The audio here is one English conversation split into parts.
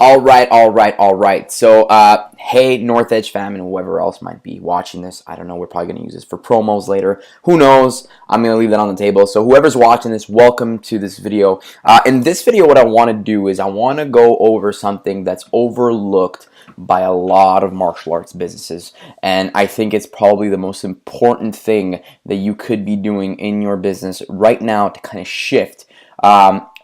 All right. So, hey, North Edge fam, and whoever else might be watching this, I don't know. We're probably going to use this for promos later. Who knows? I'm going to leave that on the table. So, whoever's watching this, welcome to this video. In this video, what I want to do is I want to go over something that's overlooked by a lot of martial arts businesses, and I think it's probably the most important thing that you could be doing in your business right now to kind of shift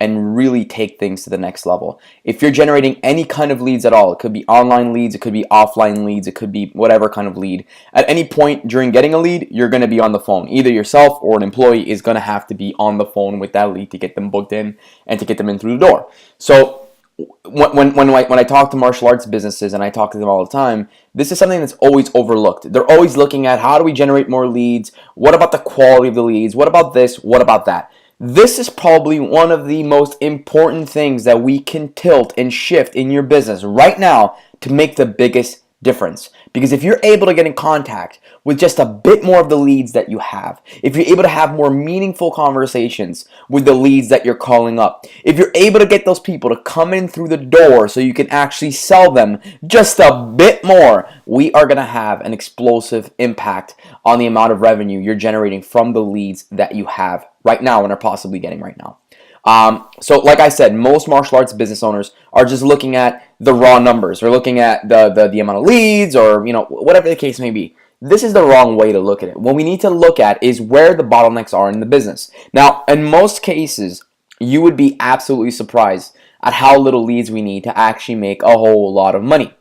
and really take things to the next level. If you're generating any kind of leads at all, it could be online leads, it could be offline leads, it could be whatever kind of lead. At any point during getting a lead, you're going to be on the phone. Either yourself or an employee is going to have to be on the phone with that lead to get them booked in and to get them in through the door. So when I talk to martial arts businesses, and I talk to them all the time, this is something that's always overlooked. They're always looking at, how do we generate more leads? What about the quality of the leads? What about this? What about that? This is probably one of the most important things that we can tilt and shift in your business right now to make the biggest difference. Because if you're able to get in contact with just a bit more of the leads that you have, if you're able to have more meaningful conversations with the leads that you're calling up, if you're able to get those people to come in through the door so you can actually sell them just a bit more, we are going to have an explosive impact on the amount of revenue you're generating from the leads that you have right now and are possibly getting right now. So like I said, most martial arts business owners are just looking at the raw numbers, or looking at the amount of leads, or whatever the case may be. This is the wrong way to look at it. What we need to look at is where the bottlenecks are in the business. Now, in most cases, you would be absolutely surprised at how little leads we need to actually make a whole lot of money.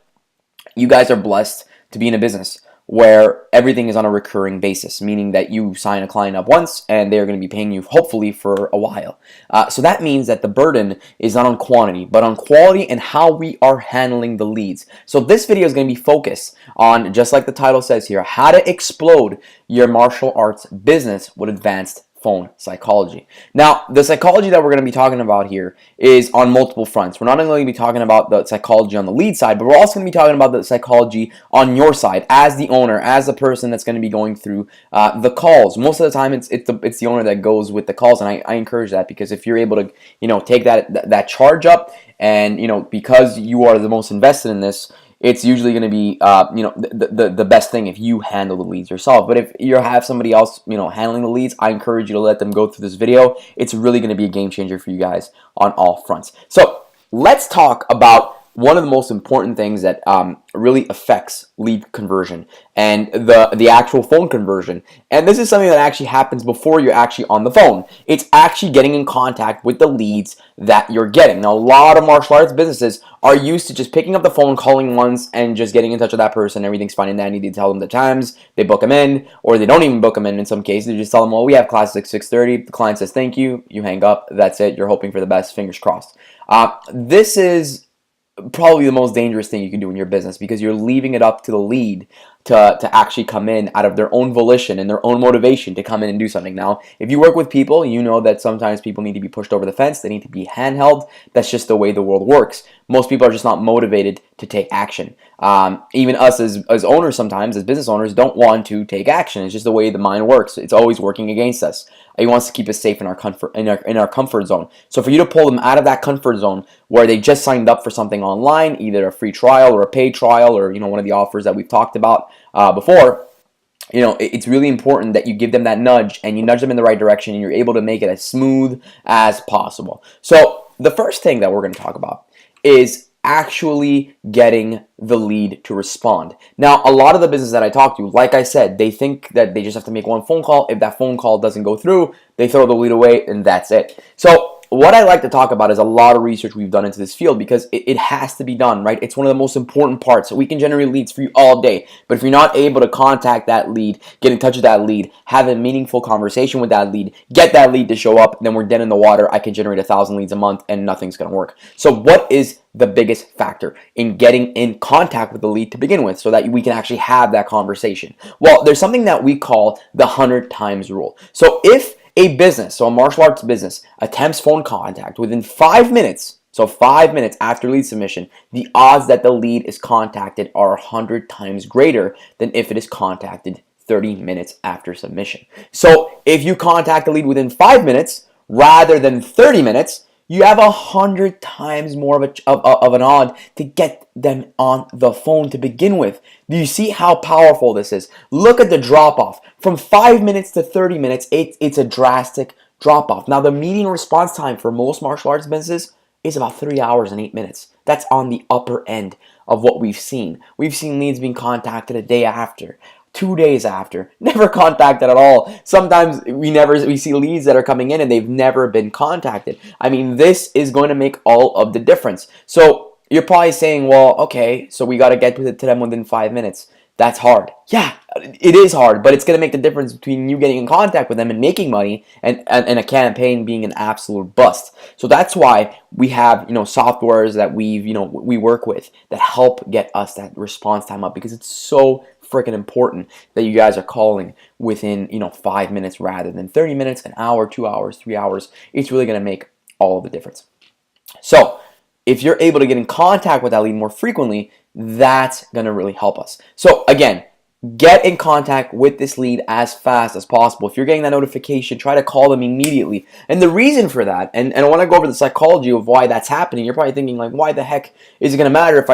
You guys are blessed to be in a business where everything is on a recurring basis, meaning that you sign a client up once and they're going to be paying you hopefully for a while. So that means that the burden is not on quantity, but on quality and how we are handling the leads. So this video is going to be focused on, just like the title says here, how to explode your martial arts business with advanced phone psychology. Now, the psychology that we're going to be talking about here is on multiple fronts. We're not only going to be talking about the psychology on the lead side, but we're also going to be talking about the psychology on your side as the owner, as the person that's going to be going through the calls. Most of the time, it's the owner that goes with the calls, and I encourage that, because if you're able to take that charge up, and because you are the most invested in this, it's usually going to be the best thing if you handle the leads yourself. But if you have somebody else handling the leads, I encourage you to let them go through this video. It's really going to be a game changer for you guys on all fronts. So let's talk about one of the most important things that really affects lead conversion and the actual phone conversion. And this is something that actually happens before you're actually on the phone. It's actually getting in contact with the leads that you're getting. Now, a lot of martial arts businesses are used to just picking up the phone, calling once, and just getting in touch with that person. Everything's fine and dandy. They tell them the times, they book them in, or they don't even book them in some cases. They just tell them, well, we have classes at 6:30. The client says, thank you. You hang up. That's it. You're hoping for the best. Fingers crossed. This is probably the most dangerous thing you can do in your business, because you're leaving it up to the lead to actually come in out of their own volition and their own motivation to come in and do something. Now, if you work with people, you know that sometimes people need to be pushed over the fence. They need to be handheld. That's just the way the world works. Most people are just not motivated to take action. Even us as owners, sometimes as business owners, don't want to take action. It's just the way the mind works. It's always working against us. It wants to keep us safe in our comfort zone. So for you to pull them out of that comfort zone where they just signed up for something online, either a free trial or a paid trial, or one of the offers that we've talked about before, it's really important that you give them that nudge, and you nudge them in the right direction, and you're able to make it as smooth as possible. So the first thing that we're going to talk about is actually getting the lead to respond. Now, a lot of the business that I talk to, like I said, they think that they just have to make one phone call. If that phone call doesn't go through, they throw the lead away, and that's it. So what I like to talk about is a lot of research we've done into this field, because it has to be done, right? It's one of the most important parts. So we can generate leads for you all day, but if you're not able to contact that lead, get in touch with that lead, have a meaningful conversation with that lead, get that lead to show up, then we're dead in the water. I can generate 1,000 leads a month and nothing's going to work. So what is the biggest factor in getting in contact with the lead to begin with, so that we can actually have that conversation? Well, there's something that we call the 100 times rule. So if a business, so a martial arts business, attempts phone contact within 5 minutes, so 5 minutes after lead submission, the odds that the lead is contacted are 100 times greater than if it is contacted 30 minutes after submission. So if you contact the lead within 5 minutes rather than 30 minutes, you have 100 times more of an odd to get them on the phone to begin with. Do you see how powerful this is? Look at the drop off from 5 minutes to 30 minutes. It's a drastic drop off. Now the median response time for most martial arts businesses is about 3 hours and 8 minutes. That's on the upper end of what we've seen. We've seen leads being contacted a day after, 2 days after, never contacted at all. Sometimes we see leads that are coming in and they've never been contacted. I mean, this is going to make all of the difference. So you're probably saying, well, okay, so we got to get to them within 5 minutes. That's hard. Yeah, it is hard, but it's going to make the difference between you getting in contact with them and making money and a campaign being an absolute bust. So that's why we have, softwares that we work with that help get us that response time up, because it's so freaking important that you guys are calling within, 5 minutes rather than 30 minutes, an hour, 2 hours, 3 hours. It's really going to make all of the difference. So if you're able to get in contact with that lead more frequently, that's going to really help us. So again, get in contact with this lead as fast as possible. If you're getting that notification, try to call them immediately. And the reason for that, and I want to go over the psychology of why that's happening. You're probably thinking, like, why the heck is it going to matter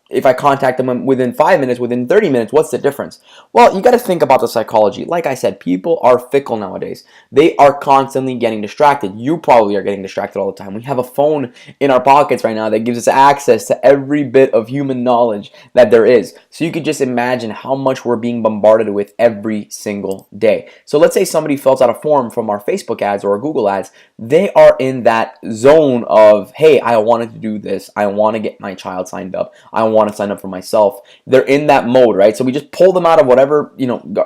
if I contact them within 5 minutes, within 30 minutes, what's the difference? Well, you got to think about the psychology. Like I said, people are fickle nowadays. They are constantly getting distracted. You probably are getting distracted all the time. We have a phone in our pockets right now that gives us access to every bit of human knowledge that there is. So you could just imagine how much we're being bombarded with every single day. So let's say somebody fills out a form from our Facebook ads or our Google ads. They are in that zone of, hey, I wanted to do this. I want to get my child signed up. I want to sign up for myself. They're in that mode, right? So we just pull them out of whatever,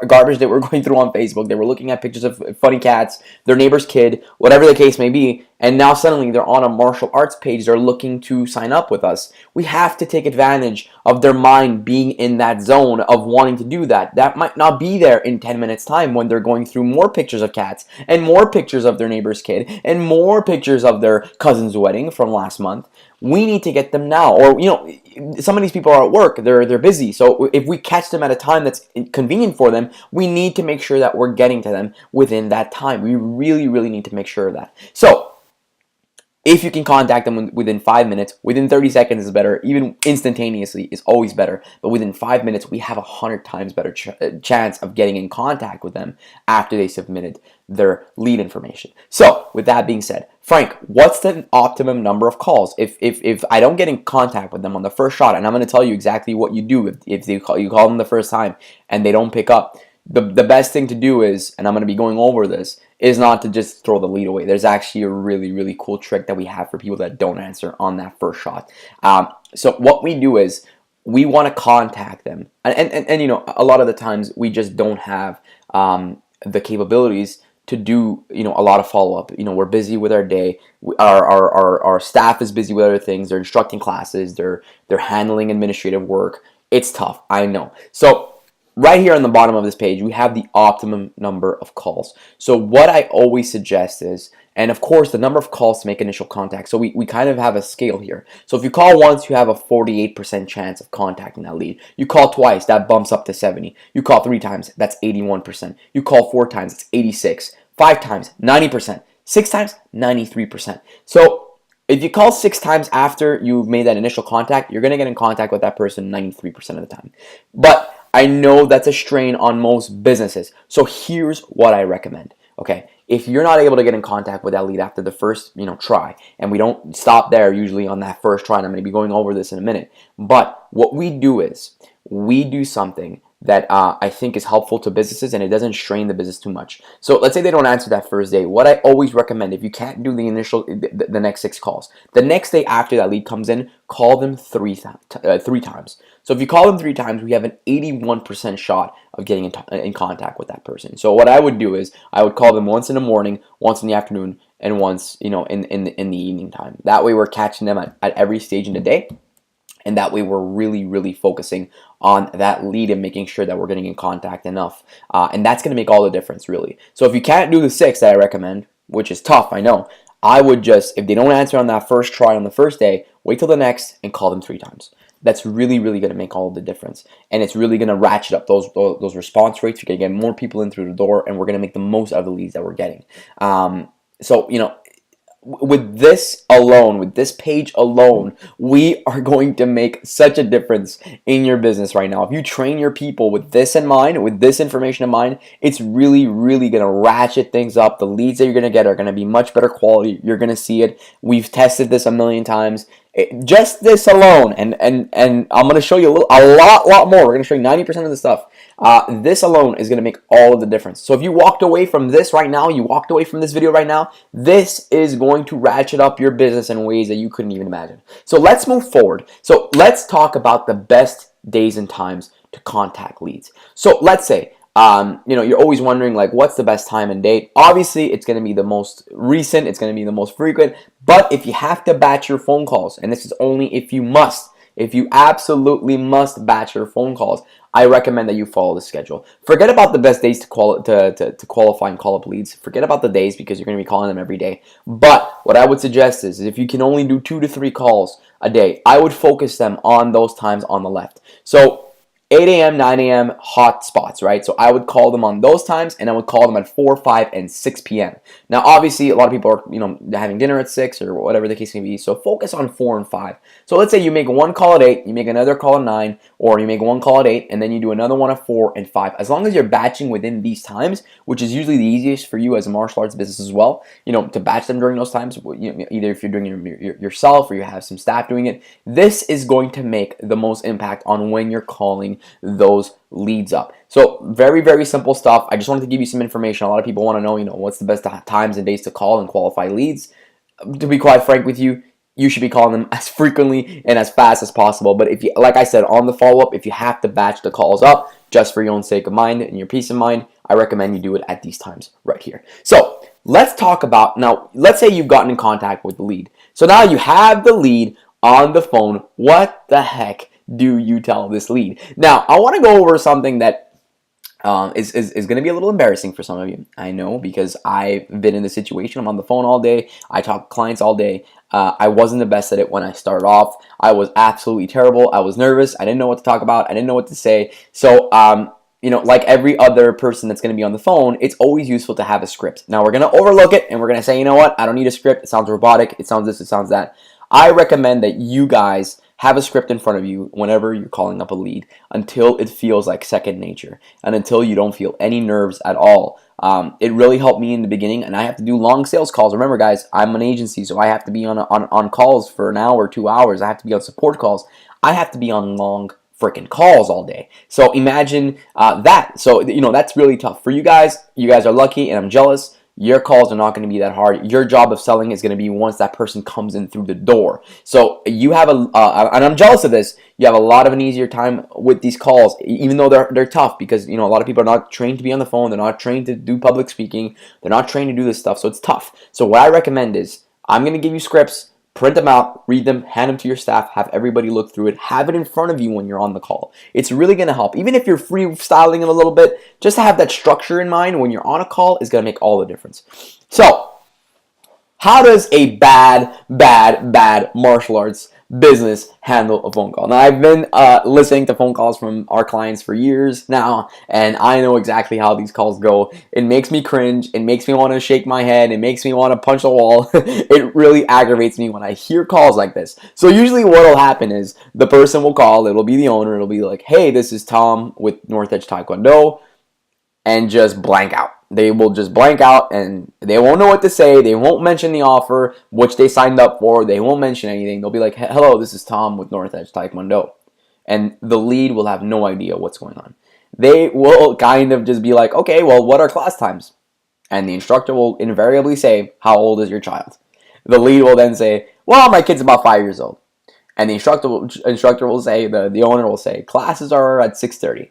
garbage that we're going through on Facebook. They were looking at pictures of funny cats, their neighbor's kid, whatever the case may be, and now suddenly they're on a martial arts page. They're looking to sign up with us. We have to take advantage of their mind being in that zone of wanting to do that. That might not be there in 10 minutes time when they're going through more pictures of cats and more pictures of their neighbor's kid and more pictures of their cousin's wedding from last month. We need to get them now. Or, some of these people are at work. They're busy. So if we catch them at a time that's convenient for them, we need to make sure that we're getting to them within that time. We really, really need to make sure of that. So if you can contact them within 5 minutes, within 30 seconds is better. Even instantaneously is always better. But within 5 minutes, we have 100 times better chance of getting in contact with them after they submitted their lead information. So with that being said, Frank, what's the optimum number of calls? If I don't get in contact with them on the first shot, and I'm going to tell you exactly what you do if you call them the first time and they don't pick up, the best thing to do is, and I'm going to be going over this, is not to just throw the lead away. There's actually a really, really cool trick that we have for people that don't answer on that first shot. So what we do is we want to contact them. And a lot of the times we just don't have the capabilities to do a lot of follow-up. We're busy with our day. Our staff is busy with other things. They're instructing classes. They're handling administrative work. It's tough, I know. So right here on the bottom of this page, we have the optimum number of calls. So what I always suggest is, and of course, the number of calls to make initial contact. So we kind of have a scale here. So if you call once, you have a 48% chance of contacting that lead. You call twice, that bumps up to 70. You call 3 times, that's 81%. You call 4 times, it's 86. 5 times, 90%. 6 times, 93%. So if you call 6 times after you've made that initial contact, you're going to get in contact with that person 93% of the time. But I know that's a strain on most businesses. So here's what I recommend. Okay, if you're not able to get in contact with that lead after the first, try, and we don't stop there usually on that first try, and I'm going to be going over this in a minute. But what we do is we do something that I think is helpful to businesses, and it doesn't strain the business too much. So let's say they don't answer that first day. What I always recommend, if you can't do the next 6 calls, the next day after that lead comes in, call them 3 times. So if you call them 3 times, we have an 81% shot of getting in contact with that person. So what I would do is I would call them once in the morning, once in the afternoon, and once in the evening time. That way we're catching them at every stage in the day. And that way we're really, really focusing on that lead and making sure that we're getting in contact enough. And that's going to make all the difference, really. So if you can't do the 6 that I recommend, which is tough, I know, I would just, if they don't answer on that first try on the first day, wait till the next and call them 3 times. That's really, really going to make all the difference. And it's really going to ratchet up those response rates. You're going to get more people in through the door, and we're going to make the most out of the leads that we're getting. So, with this alone, with this page alone, we are going to make such a difference in your business right now. If you train your people with this in mind, with this information in mind, it's really, really going to ratchet things up. The leads that you're going to get are going to be much better quality. You're going to see it. We've tested this a million times. Just this alone, and I'm going to show you a lot more. We're going to show you 90% of the stuff. This alone is going to make all of the difference. So if you walked away from this right now, you walked away from this video right now, this is going to ratchet up your business in ways that you couldn't even imagine. So let's move forward. So let's talk about the best days and times to contact leads. So let's say, you're always wondering, like, what's the best time and date? Obviously, it's going to be the most recent. It's going to be the most frequent. But if you have to batch your phone calls, and this is only if you must, if you absolutely must batch your phone calls, I recommend that you follow the schedule. Forget about the best days to qualify and call up leads. Forget about the days because you're going to be calling them every day. But what I would suggest is if you can only do 2 to 3 calls a day, I would focus them on those times on the left. So 8 a.m., 9 a.m. hot spots, right? So I would call them on those times, and I would call them at 4, 5, and 6 p.m. Now, obviously, a lot of people are, having dinner at 6 or whatever the case may be. So focus on 4 and 5. So let's say you make one call at 8, you make another call at 9, or you make one call at 8, and then you do another one at 4 and 5. As long as you're batching within these times, which is usually the easiest for you as a martial arts business as well, to batch them during those times, either if you're doing it yourself or you have some staff doing it, this is going to make the most impact on when you're calling those leads up. So very, very simple stuff. I just wanted to give you some information. A lot of people want to know, what's the best times and days to call and qualify leads. To be quite frank with you, you should be calling them as frequently and as fast as possible. But if you, like I said, on the follow-up, if you have to batch the calls up just for your own sake of mind and your peace of mind, I recommend you do it at these times right here. So let's talk about, now, let's say you've gotten in contact with the lead. So now you have the lead on the phone. What the heck do you tell this lead? Now, I want to go over something that is going to be a little embarrassing for some of you. I know, because I've been in this situation. I'm on the phone all day. I talk to clients all day. I wasn't the best at it when I started off. I was absolutely terrible. I was nervous. I didn't know what to talk about. I didn't know what to say. So, like every other person that's going to be on the phone, it's always useful to have a script. Now, we're going to overlook it, and we're going to say, you know what? I don't need a script. It sounds robotic. It sounds this. It sounds that. I recommend that you guys have a script in front of you whenever you're calling up a lead until it feels like second nature and until you don't feel any nerves at all. It really helped me in the beginning, and I have to do long sales calls. Remember, guys, I'm an agency, so I have to be on calls for an hour, 2 hours. I have to be on support calls. I have to be on long freaking calls all day. So imagine that. So, that's really tough. For you guys are lucky, and I'm jealous. Your calls are not going to be that hard. Your job of selling is going to be once that person comes in through the door. So you have and I'm jealous of this, you have a lot of an easier time with these calls, even though they're tough, because a lot of people are not trained to be on the phone. They're not trained to do public speaking. They're not trained to do this stuff. So it's tough. So what I recommend is I'm going to give you scripts. Print them out, read them, hand them to your staff, have everybody look through it, have it in front of you when you're on the call. It's really going to help. Even if you're freestyling it a little bit, just to have that structure in mind when you're on a call is going to make all the difference. So, how does a bad martial arts business handle a phone call? Now, I've been listening to phone calls from our clients for years now, and I know exactly how these calls go. It makes me cringe. It makes me want to shake my head. It makes me want to punch a wall. It really aggravates me when I hear calls like this. So usually what will happen is the person will call. It'll be the owner. It'll be like, hey, this is Tom with North Edge Taekwondo, and just blank out. They will just blank out, and they won't know what to say. They won't mention the offer, which they signed up for. They won't mention anything. They'll be like, hello, this is Tom with North Edge Taekwondo. And the lead will have no idea what's going on. They will kind of just be like, okay, well, what are class times? And the instructor will invariably say, how old is your child? The lead will then say, well, my kid's about 5 years old. And the instructor will say, the owner will say, classes are at 6:30.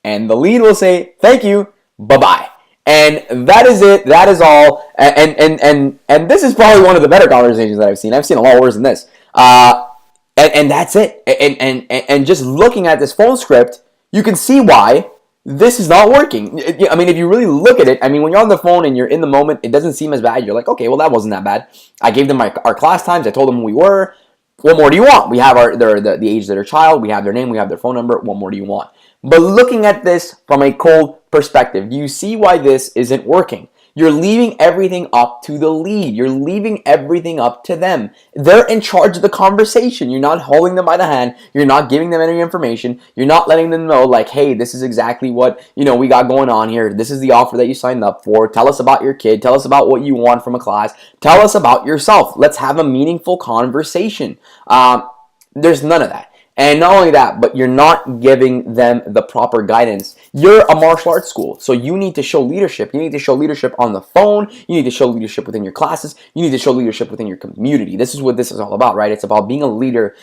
And the lead will say, thank you, bye-bye. And that is it. That is all. And this is probably one of the better conversations that I've seen. I've seen a lot worse than this. And that's it. And just looking at this phone script, you can see why this is not working. I mean, if you really look at it, I mean, when you're on the phone and you're in the moment, it doesn't seem as bad. You're like, okay, well, that wasn't that bad. I gave them our class times. I told them who we were. What more do you want? We have the age of their child. We have their name. We have their phone number. What more do you want? But looking at this from a cold perspective, do you see why this isn't working? You're leaving everything up to the lead. You're leaving everything up to them. They're in charge of the conversation. You're not holding them by the hand. You're not giving them any information. You're not letting them know, like, hey, this is exactly what, we got going on here. This is the offer that you signed up for. Tell us about your kid. Tell us about what you want from a class. Tell us about yourself. Let's have a meaningful conversation. There's none of that. And not only that, but you're not giving them the proper guidance. You're a martial arts school, so you need to show leadership. You need to show leadership on the phone. You need to show leadership within your classes. You need to show leadership within your community. This is what this is all about, right? It's about being a leader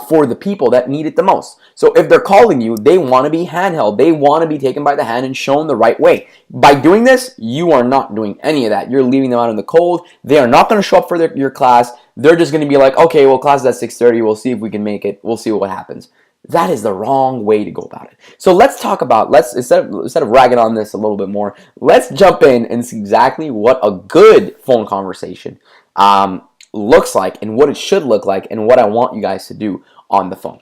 for the people that need it the most. So if they're calling you, they want to be handheld. They want to be taken by the hand and shown the right way. By doing this, you are not doing any of that. You're leaving them out in the cold. They are not going to show up for your class. They're just going to be like, okay, well, class is at 6:30. We'll see if we can make it. We'll see what happens. That is the wrong way to go about it. So let's talk about, instead of ragging on this a little bit more, let's jump in and see exactly what a good phone conversation looks like and what it should look like and what I want you guys to do on the phone.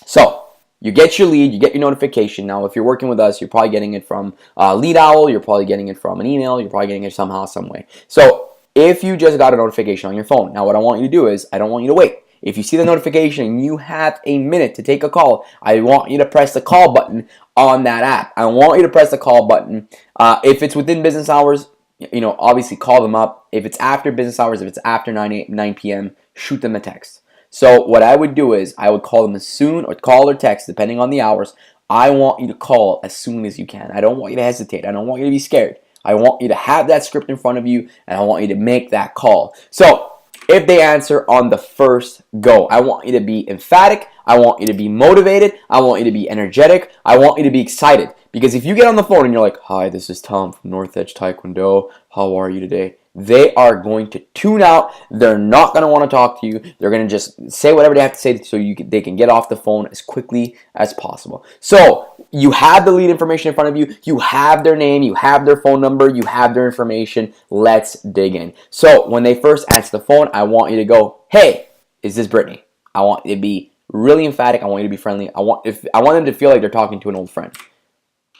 So you get your lead, you get your notification. Now, if you're working with us, you're probably getting it from Lead Owl, you're probably getting it from an email, you're probably getting it somehow, some way. So if you just got a notification on your phone, now what I want you to do is, I don't want you to wait. If you see the notification and you have a minute to take a call, I want you to press the call button on that app. I want you to press the call button. If it's within business hours, obviously call them up. If it's after business hours, if it's after 9 p.m., shoot them a text. So what I would do is I would call them as soon, or call or text, depending on the hours. I want you to call as soon as you can. I don't want you to hesitate. I don't want you to be scared. I want you to have that script in front of you, and I want you to make that call. So if they answer on the first go, I want you to be emphatic. I want you to be motivated. I want you to be energetic. I want you to be excited. Because if you get on the phone and you're like, hi, this is Tom from North Edge Taekwondo. How are you today? They are going to tune out. They're not going to want to talk to you. They're going to just say whatever they have to say so they can get off the phone as quickly as possible. So you have the lead information in front of you. You have their name. You have their phone number. You have their information. Let's dig in. So when they first answer the phone, I want you to go, hey, is this Brittany? I want you to be really emphatic. I want you to be friendly. I want them to feel like they're talking to an old friend.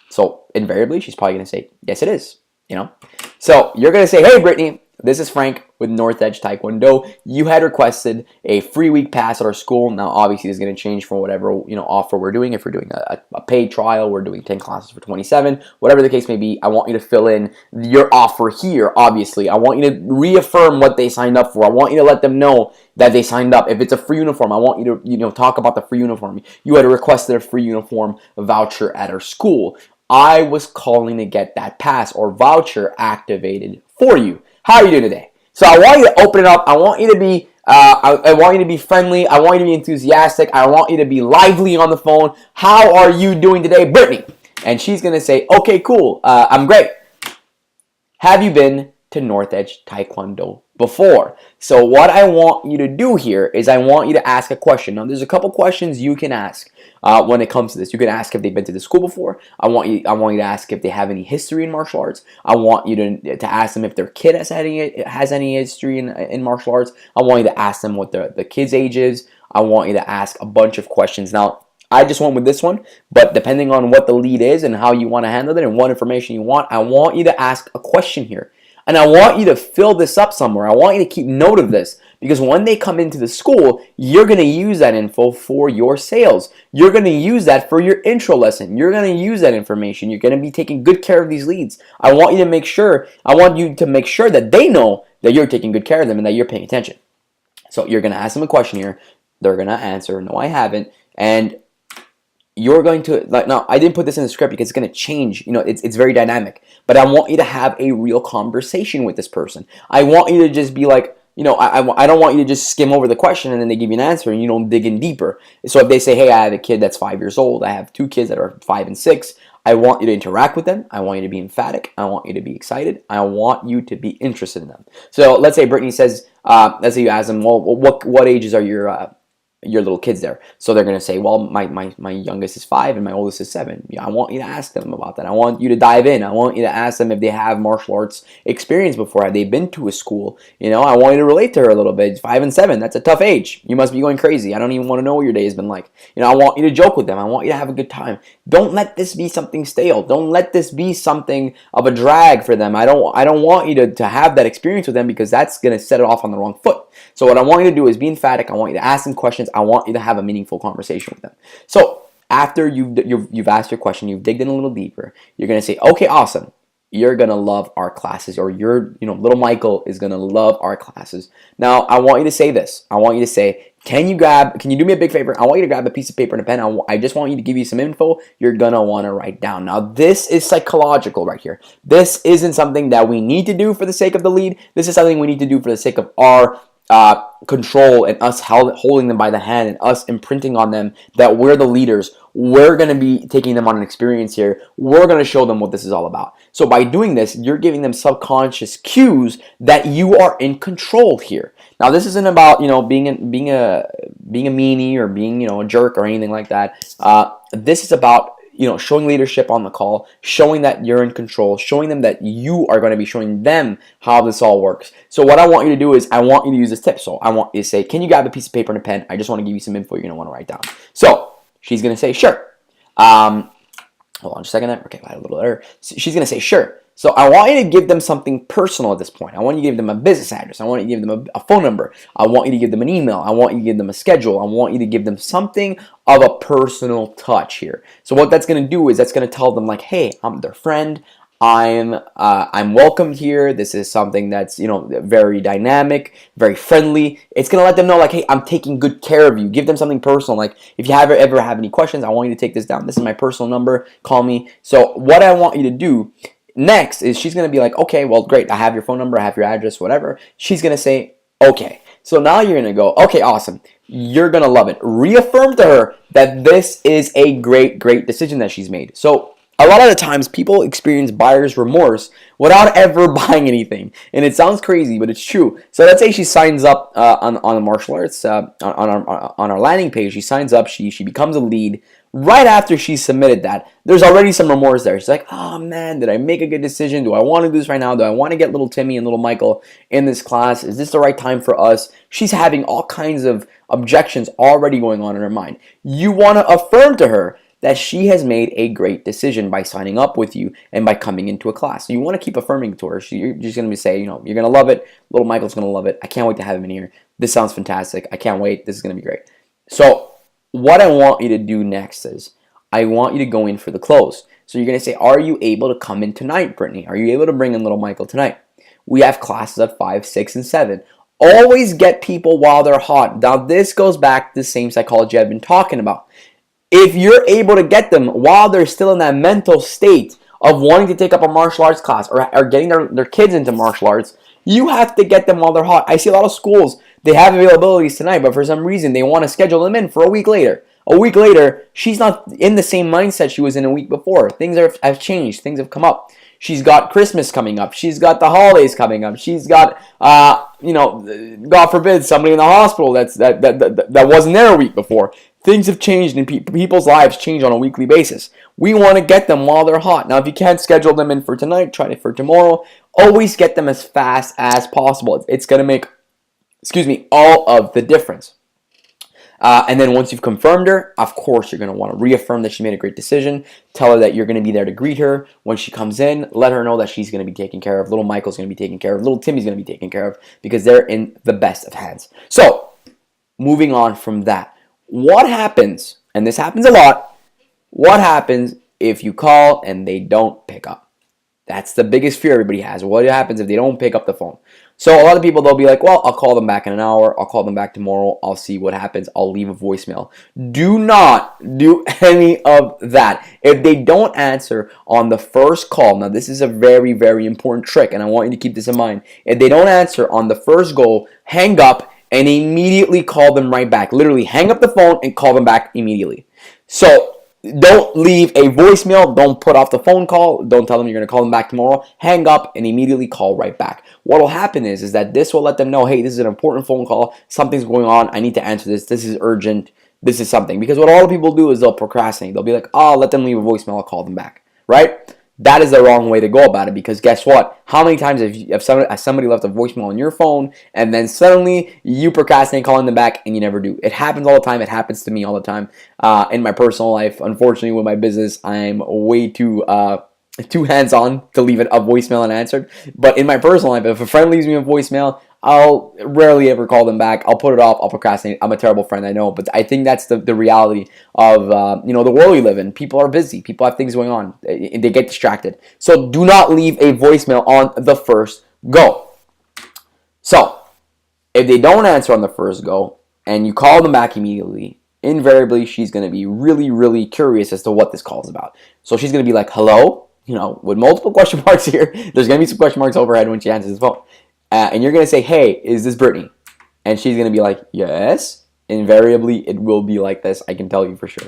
So invariably, she's probably going to say, yes, it is. So you're going to say, hey, Brittany, this is Frank with North Edge Taekwondo. You had requested a free week pass at our school. Now, obviously, this is going to change from whatever offer we're doing. If we're doing a paid trial, we're doing 10 classes for $27. Whatever the case may be, I want you to fill in your offer here, obviously. I want you to reaffirm what they signed up for. I want you to let them know that they signed up. If it's a free uniform, I want you to talk about the free uniform. You had requested a free uniform voucher at our school. I was calling to get that pass or voucher activated for you. How are you doing today? So I want you to open it up. I want you to be I want you to be friendly. I want you to be enthusiastic. I want you to be lively on the phone. How are you doing today, Brittany? And she's going to say, okay, cool. I'm great. Have you been to North Edge Taekwondo before? So what I want you to do here is I want you to ask a question. Now, there's a couple questions you can ask when it comes to this. You can ask if they've been to the school before. I want you to ask if they have any history in martial arts. I want you to ask them if their kid has any history in martial arts. I want you to ask them what the kid's age is. I want you to ask a bunch of questions. Now, I just went with this one, but depending on what the lead is and how you want to handle it and what information you want, I want you to ask a question here. And I want you to fill this up somewhere. I want you to keep note of this because when they come into the school, you're going to use that info for your sales. You're going to use that for your intro lesson. You're going to use that information. You're going to be taking good care of these leads. I want you to make sure that they know that you're taking good care of them and that you're paying attention. So you're going to ask them a question here. They're going to answer, no, I haven't. And you're going to, now I didn't put this in the script because it's going to change. It's very dynamic. But I want you to have a real conversation with this person. I want you to just be like, I don't want you to just skim over the question and then they give you an answer and you don't dig in deeper. So if they say, hey, I have a kid that's 5 years old. I have 2 kids that are 5 and 6. I want you to interact with them. I want you to be emphatic. I want you to be excited. I want you to be interested in them. So let's say Brittany says, let's say you ask them, well, what ages are your your little kids there. So they're going to say, well, my youngest is 5 and my oldest is 7. Yeah, I want you to ask them about that. I want you to dive in. I want you to ask them if they have martial arts experience before. Have they been to a school? I want you to relate to her a little bit. 5 and 7, that's a tough age. You must be going crazy. I don't even want to know what your day has been like. I want you to joke with them. I want you to have a good time. Don't let this be something stale. Don't let this be something of a drag for them. I don't want you to have that experience with them, because that's going to set it off on the wrong foot. So what I want you to do is be emphatic. I want you to ask them questions. I want you to have a meaningful conversation with them. So after you've asked your question, you've digged in a little deeper, you're going to say, okay, awesome. You're going to love our classes, or little Michael is going to love our classes. Now, I want you to say this. I want you to say, can you do me a big favor? I want you to grab a piece of paper and a pen. I just want you to give you some info you're going to want to write down. Now, this is psychological right here. This isn't something that we need to do for the sake of the lead. This is something we need to do for the sake of our control, and us holding them by the hand, and us imprinting on them that we're the leaders. We're going to be taking them on an experience here. We're going to show them what this is all about. So by doing this, you're giving them subconscious cues that you are in control here. Now, this isn't about being a meanie, or being a jerk, or anything like that. This is about showing leadership on the call, showing that you're in control, showing them that you are going to be showing them how this all works. So what I want you to do is, I want you to use this tip. So I want you to say, can you grab a piece of paper and a pen? I just want to give you some info you're going to want to write down. So she's going to say, sure. Hold on just a second. Okay, I had a little error. So she's going to say, sure. So I want you to give them something personal at this point. I want you to give them a business address. I want you to give them a phone number. I want you to give them an email. I want you to give them a schedule. I want you to give them something of a personal touch here. So what that's going to do is, that's going to tell them, like, hey, I'm their friend. I'm welcome here. This is something that's very dynamic, very friendly. It's gonna let them know, like, hey, I'm taking good care of you. Give them something personal. Like, if you ever have any questions, I want you to take this down. This is my personal number. Call me. So what I want you to do next is, she's going to be like, okay, well, great. I have your phone number. I have your address, whatever. She's going to say, okay. So now you're going to go, okay, awesome. You're going to love it. Reaffirm to her that this is a great, great decision that she's made. So a lot of the times, people experience buyer's remorse without ever buying anything. And it sounds crazy, but it's true. So let's say she signs up on the martial arts, on our landing page. She signs up. She becomes a lead. Right after she submitted that, there's already some remorse there. She's like, oh man, did I make a good decision? Do I want to do this right now? Do I want to get little Timmy and little Michael in this class? Is this the right time for us? She's having all kinds of objections already going on in her mind. You want to affirm to her that she has made a great decision by signing up with you and by coming into a class. So you want to keep affirming to her. You're just going to say, you're going to love it. Little Michael's going to love it. I can't wait to have him in here. This sounds fantastic. I can't wait. This is going to be great. So what I want you to do next is, I want you to go in for the close. So you're going to say, are you able to come in tonight, Brittany? Are you able to bring in little Michael tonight? We have classes at 5, 6, and 7. Always get people while they're hot. Now, this goes back to the same psychology I've been talking about. If you're able to get them while they're still in that mental state of wanting to take up a martial arts class, or getting their kids into martial arts, you have to get them while they're hot. I see a lot of schools, they have availabilities tonight, but for some reason they want to schedule them in for a week later. A week later, she's not in the same mindset she was in a week before. Things have changed. Things have come up. She's got Christmas coming up. She's got the holidays coming up. She's got, God forbid, somebody in the hospital that wasn't there a week before. Things have changed, and people's lives change on a weekly basis. We want to get them while they're hot. Now, if you can't schedule them in for tonight, try it for tomorrow. Always get them as fast as possible. It's going to make, all of the difference. And then once you've confirmed her, of course, you're going to want to reaffirm that she made a great decision. Tell her that you're going to be there to greet her when she comes in. Let her know that she's going to be taken care of. Little Michael's going to be taken care of. Little Timmy's going to be taken care of, because they're in the best of hands. So, moving on from that. What happens, and this happens a lot, what happens if you call and they don't pick up? That's the biggest fear everybody has. What happens if they don't pick up the phone? So a lot of people, they'll be like, well, I'll call them back in an hour. I'll call them back tomorrow. I'll see what happens. I'll leave a voicemail. Do not do any of that. If they don't answer on the first call, now this is a very, very important trick, and I want you to keep this in mind. If they don't answer on the first go, hang up and immediately call them right back. Literally hang up the phone and call them back immediately. So don't leave a voicemail. Don't put off the phone call. Don't tell them you're going to call them back tomorrow. Hang up and immediately call right back. What will happen is that this will let them know, hey, this is an important phone call. Something's going on. I need to answer this. This is urgent. This is something. Because what all the people do is they'll procrastinate. They'll be like, oh, let them leave a voicemail. I'll call them back. Right? That is the wrong way to go about it, because guess what? How many times have somebody left a voicemail on your phone and then suddenly you procrastinate calling them back and you never do? It happens all the time. It happens to me all the time in my personal life. Unfortunately, with my business, I'm way too hands-on to leave a voicemail unanswered. But in my personal life, if a friend leaves me a voicemail, I'll rarely ever call them back. I'll put it off. I'll procrastinate. I'm a terrible friend, I know, but I think that's the reality of the world we live in. People are busy. People have things going on. They get distracted. So do not leave a voicemail on the first go. So if they don't answer on the first go and you call them back immediately, invariably she's going to be really, really curious as to what this call is about. So she's going to be like, hello? With multiple question marks here. There's going to be some question marks overhead when she answers the phone. And you're going to say, hey, is this Brittany? And she's going to be like, yes. Invariably, it will be like this. I can tell you for sure.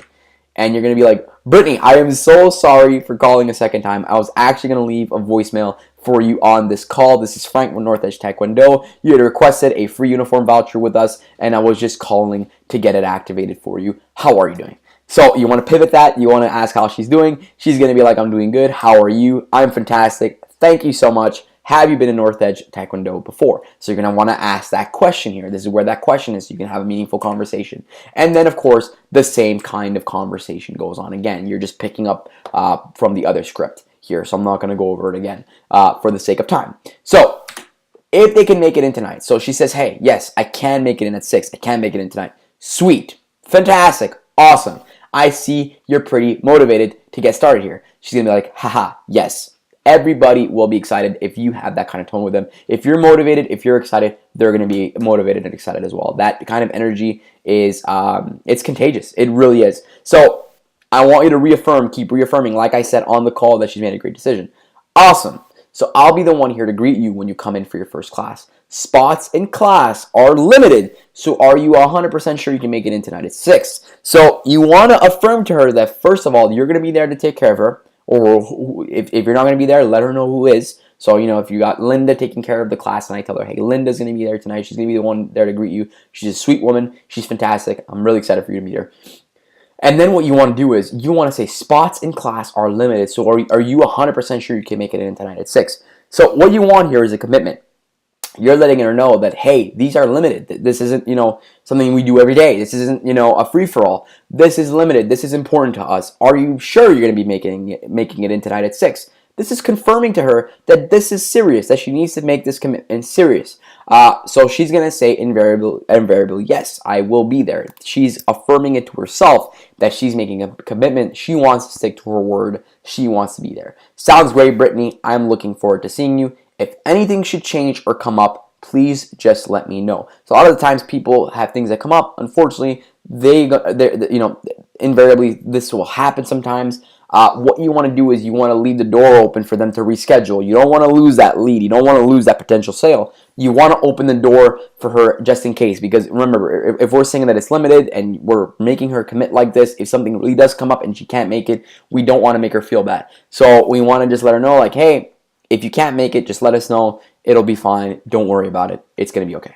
And you're going to be like, Brittany, I am so sorry for calling a second time. I was actually going to leave a voicemail for you on this call. This is Frank with North Edge Taekwondo. You had requested a free uniform voucher with us, and I was just calling to get it activated for you. How are you doing? So you want to pivot that. You want to ask how she's doing. She's going to be like, I'm doing good. How are you? I'm fantastic. Thank you so much. Have you been in North Edge Taekwondo before? So you're going to want to ask that question here. This is where that question is, so you can have a meaningful conversation. And then, of course, the same kind of conversation goes on again. You're just picking up from the other script here, so I'm not going to go over it again for the sake of time. So if they can make it in tonight. So she says, hey, yes, I can make it in at 6. I can make it in tonight. Sweet. Fantastic. Awesome. I see you're pretty motivated to get started here. She's going to be like, haha, yes. Everybody will be excited if you have that kind of tone with them. If you're motivated, if you're excited, they're going to be motivated and excited as well. That kind of energy is, it's contagious. It really is. So I want you to keep reaffirming, like I said on the call, that she's made a great decision. Awesome. So I'll be the one here to greet you when you come in for your first class. Spots in class are limited. So are you 100% sure you can make it in tonight at 6? So you want to affirm to her that, first of all, you're going to be there to take care of her. Or if you're not going to be there, let her know who is. So, if you got Linda taking care of the class and I tell her, hey, Linda's going to be there tonight. She's going to be the one there to greet you. She's a sweet woman. She's fantastic. I'm really excited for you to meet her. And then what you want to do is you want to say spots in class are limited. So are you 100% sure you can make it in tonight at 6? So what you want here is a commitment. You're letting her know that, hey, these are limited. This isn't, something we do every day. This isn't, a free-for-all. This is limited. This is important to us. Are you sure you're going to be making it in tonight at 6? This is confirming to her that this is serious, that she needs to make this commitment serious. So she's going to say invariably, yes, I will be there. She's affirming it to herself that she's making a commitment. She wants to stick to her word. She wants to be there. Sounds great, Brittany. I'm looking forward to seeing you. If anything should change or come up, please just let me know. So a lot of the times people have things that come up. Unfortunately, invariably this will happen sometimes. What you want to do is you want to leave the door open for them to reschedule. You don't want to lose that lead. You don't want to lose that potential sale. You want to open the door for her just in case. Because remember, if we're saying that it's limited and we're making her commit like this, if something really does come up and she can't make it, we don't want to make her feel bad. So we want to just let her know, like, hey, if you can't make it, just let us know. It'll be fine. Don't worry about it. It's going to be okay.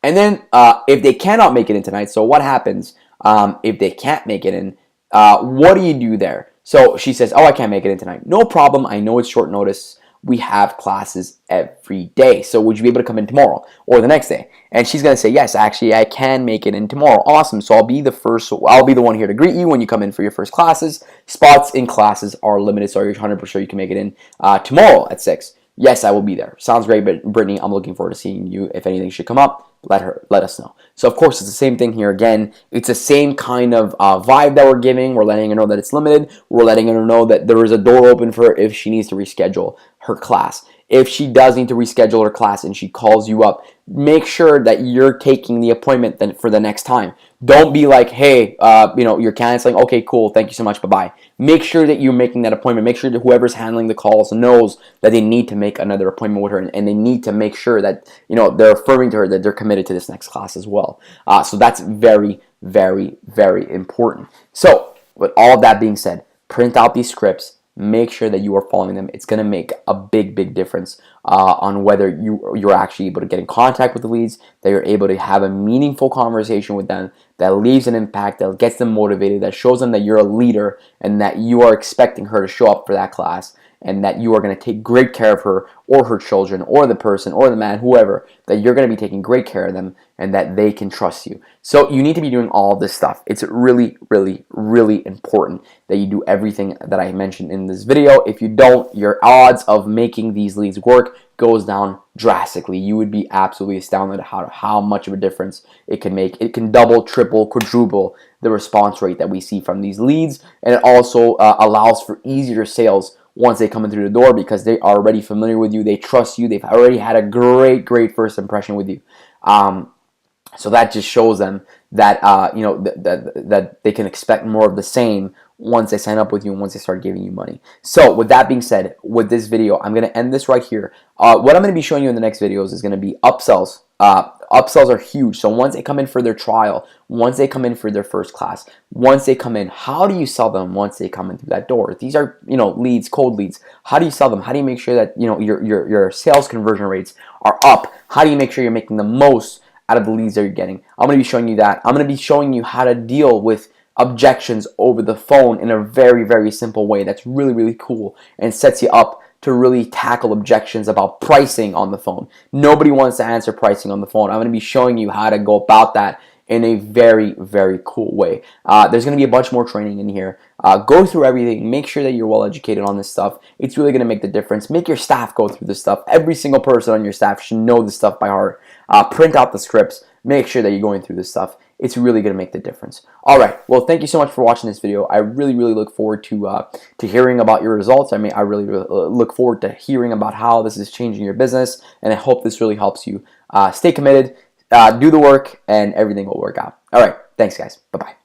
And then if they cannot make it in tonight, so what happens if they can't make it in? What do you do there? So she says, oh, I can't make it in tonight. No problem. I know it's short notice. We have classes every day. So would you be able to come in tomorrow or the next day? And she's going to say, yes, actually, I can make it in tomorrow. Awesome. So I'll be the one here to greet you when you come in for your first classes. Spots in classes are limited. So you're 100% sure you can make it in tomorrow at 6. Yes, I will be there. Sounds great, but Brittany, I'm looking forward to seeing you. If anything should come up, let us know. So of course, it's the same thing here again. It's the same kind of vibe that we're giving. We're letting her know that it's limited. We're letting her know that there is a door open for her if she needs to reschedule her class. If she does need to reschedule her class and she calls you up, make sure that you're taking the appointment then for the next time. Don't be like, hey, you're canceling. Okay, cool. Thank you so much. Bye-bye. Make sure that you're making that appointment. Make sure that whoever's handling the calls knows that they need to make another appointment with her, and they need to make sure that, they're affirming to her that they're committed to this next class as well. So that's very, very, very important. So with all of that being said, print out these scripts. Make sure that you are following them. It's going to make a big difference on whether you're actually able to get in contact with the leads, that you're able to have a meaningful conversation with them that leaves an impact, that gets them motivated, that shows them that you're a leader and that you are expecting her to show up for that class, and that you are going to take great care of her or her children or the person or the man, whoever, that you're going to be taking great care of them and that they can trust you. So you need to be doing all this stuff. It's really important that you do everything that I mentioned in this video. If you don't, your odds of making these leads work goes down drastically. You would be absolutely astounded at how much of a difference it can make. It can double, triple, quadruple the response rate that we see from these leads, and it also allows for easier sales once they come in through the door because they are already familiar with you, they trust you, they've already had a great first impression with you. So that just shows them that that they can expect more of the same once they sign up with you and once they start giving you money. So with that being said, with this video, I'm going to end this right here. What I'm going to be showing you in the next videos is going to be upsells. Upsells are huge. So once they come in for their trial, once they come in for their first class, once they come in, how do you sell them once they come in through that door? These are, leads, cold leads. How do you sell them? How do you make sure that, your sales conversion rates are up? How do you make sure you're making the most out of the leads that you're getting? I'm going to be showing you that. I'm going to be showing you how to deal with objections over the phone in a very simple way that's really cool and sets you up to really tackle objections about pricing on the phone. Nobody wants to answer pricing on the phone. I'm going to be showing you how to go about that in a very cool way. There's going to be a bunch more training in here. Go through everything. Make sure that you're well educated on this stuff. It's really going to make the difference. Make your staff go through this stuff. Every single person on your staff should know this stuff by heart. Print out the scripts. Make sure that you're going through this stuff. It's really going to make the difference. All right. Well, thank you so much for watching this video. I really look forward to hearing about your results. I really look forward to hearing about how this is changing your business, and I hope this really helps you. Stay committed, do the work, and everything will work out. All right. Thanks, guys. Bye-bye.